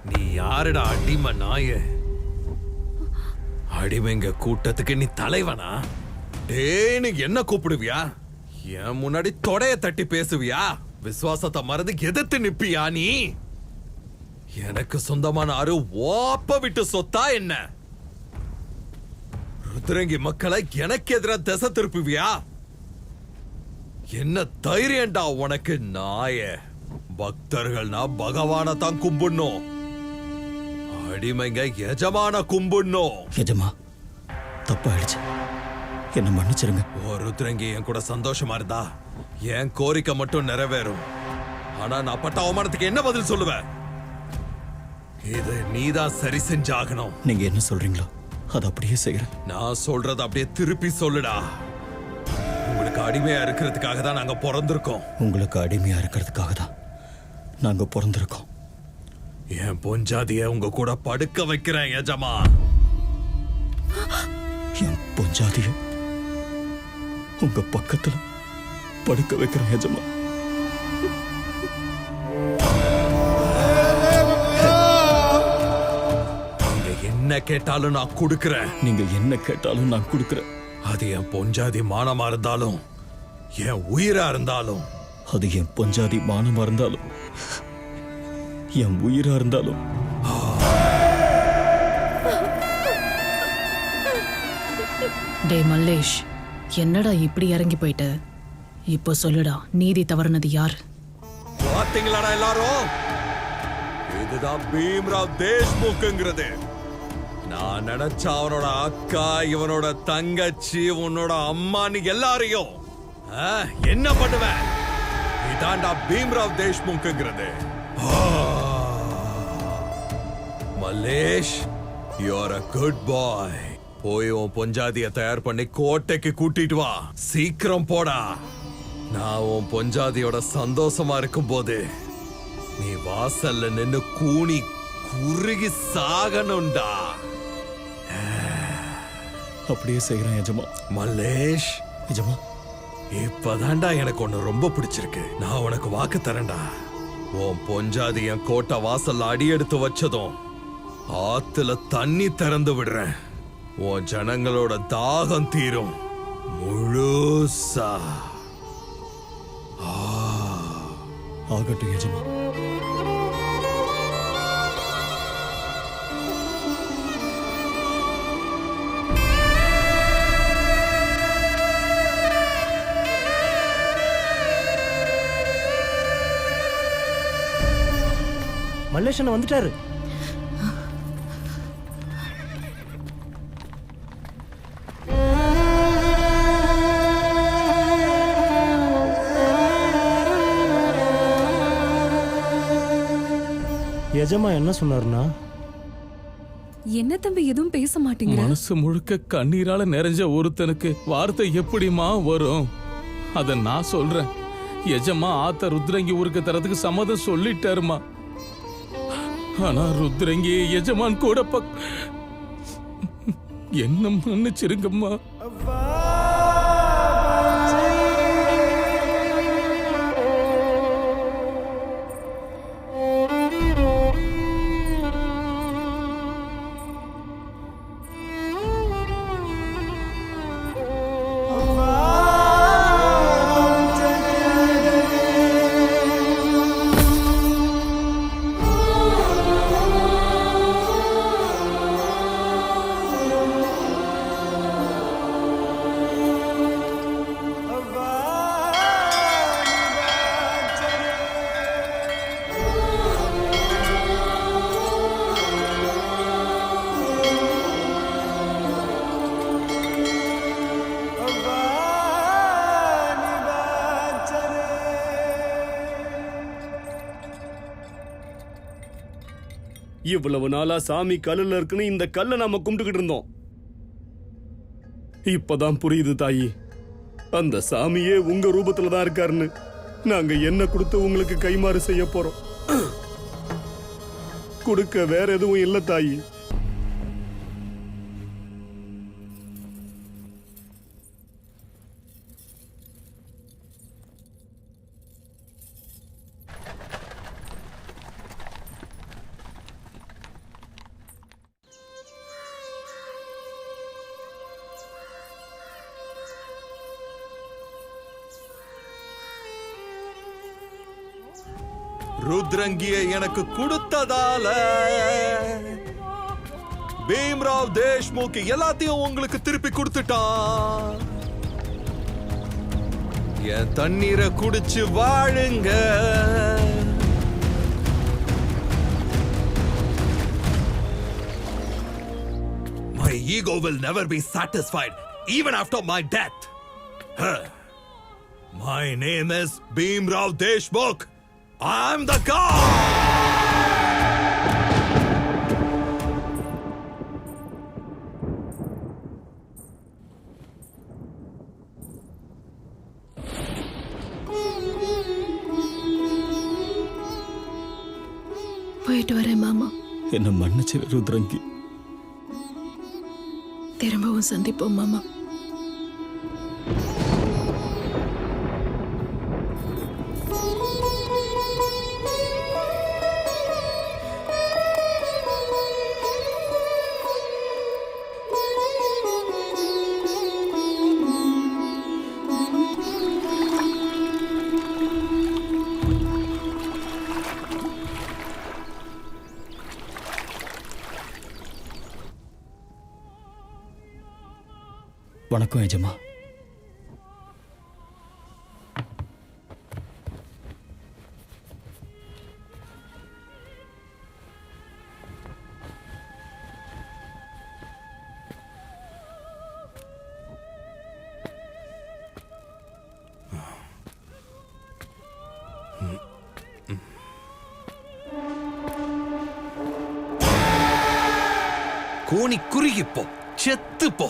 நீ யாருடா அடிமை நாய? அடிமைங்க கூட்டத்துக்கு நீ தலைவனா? டேன்னு என்ன கூப்பிடுவியா? என் முன்னாடி தொடைய தட்டி பேசுவியா? விசுவாசத்தை மறந்து எதிர்த்து நிப்பியா நீ? எனக்கு சொந்தமான ஆறு ஓப்ப விட்டு சொத்தா என்ன? ருத்ரங்கி மக்களை எனக்கு எதிராக திசை திருப்புவியா? என்ன தைரியம்டா உனக்கு நாய? பக்தர்கள்னா பகவான தான் கும்பிடணும், அடிமைங்க எஜமான கும்பிடணும். எஜமா, தப்பாயிடுச்சு, என்ன மன்னிச்சிருங்க. ருத்ரங்கி என் கூட சந்தோஷமா இருந்தா என் கோரிக்கை மட்டும் நிறைவேறும். ஆனா நான் பட்ட அவமானத்துக்கு என்ன பதில் சொல்லுவேன்? இது நீதான் சரி செஞ்சாகணும். நீங்க என்ன சொல்றீங்களோ அது அப்படியே செய்யறேன். நான் சொல்றத அப்படியே திருப்பி சொல்லுடா. உங்களுக்கு அடிமையா இருக்கிறதுக்காக தான் நாங்க பிறந்திருக்கோம். உங்களுக்கு அடிமையா இருக்கிறதுக்காக தான் நாங்க பிறந்திருக்கோம். என் பொஞ்சாதிய உங்க கூட படுக்க வைக்கிறேன் எஜமா. என் பொஞ்சாதிய உங்க பக்கத்துல படுக்க வைக்கிறேன் எஜமா. நீங்க என்ன கேட்டாலும் நான் கொடுக்கிறேன். நீங்க என்ன கேட்டாலும் நான் கொடுக்கிறேன். அது என் பொஞ்சாதி மானமா இருந்தாலும், என் உயிரா இருந்தாலும். அது என் பொஞ்சாதி மானமா இருந்தாலும், என் உயிரா இருந்தாலும். டே மல்லேஷ், என்னடா இப்படி இறங்கி போயிட்ட? இப்போ சொல்லுடா, நீதி தவறுனது யார்? பாத்தீங்களாடா எல்லாரும்? இதுதான் பீம்ராவ் தேஷ்முக்ங்கிறது. நான் நினைச்ச அவனோட அக்கா, இவனோட தங்கச்சி, உன்னோட அம்மான்னு எல்லாரையும் என்ன பண்ணுவேன்? இதான்டா பீம்ராவ் தேஷ்முக்ங்கிறது. Mallesh, you are a good boy. போய் உன் பொஞ்சாதிய தயார் பண்ணி கோட்டைக்கு கூட்டிட்டு வா. சீக்கிரம் போடா. நான் உன் பொஞ்சாதியோட சந்தோஷமா இருக்கும் போது நீ வாசல்ல நின்னு கூனி குறுகி சாகணும்டா. அப்படியே செய்யறேன் எஜமா. மல்லேஷ், எஜமா, இப்பதான்டா எனக்கு ஒண்ணு ரொம்ப பிடிச்சிருக்கு. நான் உனக்கு வாக்கு தரேன்டா. உன் பொஞ்சாதி என் கோட்டை வாசல்ல அடி எடுத்து வச்சதும் ஆத்துல தண்ணி திறந்து விடுறேன். உன் ஜனங்களோட தாகம் தீரும் முழுசா. ஆகட்டும் எஜமா. மல்லேஷன் வந்துட்டாரு. எஜமா என்ன சொன்னாருன்னா? என்ன தம்பி எதுவும் பேச மாட்டீங்க? மனசு முழுக்க கண்ணீரால நிறைஞ்ச ஒருத்தனுக்கு வார்த்தை எப்படிமா வரும்? அத நான் சொல்றேன். எஜமா ஆத்த ருத்ரங்கி ஊருக்கு தரத்துக்கு சம்மதம் சொல்லிட்டாருமா. ஆனா ருத்ரங்கி எஜமான் கூட என்ன மன்னிச்சிருங்கம்மா. இவ்வளவு நாளா சாமி கல்லுல இருக்குன்னு இந்த கல்லை நாம கும்பிட்டுக்கிட்டு இருந்தோம். இப்பதான் புரியுது தாயி, அந்த சாமியே உங்க ரூபத்துல தான் இருக்காருன்னு. நாங்க என்ன கொடுத்து உங்களுக்கு கைமாறு செய்ய போறோம்? கொடுக்க வேற எதுவும் இல்ல தாயி. ருத்ரங்கிய எனக்கு கொடுத்ததால பீம்ராவ் தேஷ்முக் எல்லாத்தையும் உங்களுக்கு திருப்பி கொடுத்துட்டான். என் தண்ணீரை குடிச்சு வாழுங்க. My ego will never be satisfied even after my death. My name is Bhimrao Deshmukh. I'm the god. போயிட்டு வரேன் மாமா. என்ன மன்னிச்சிரு ருத்ரங்கி. திரும்பவும் சந்திப்போம் மாமா. வணக்கம் எஜமா. கூனி குறுகிப்போ, செத்து போ.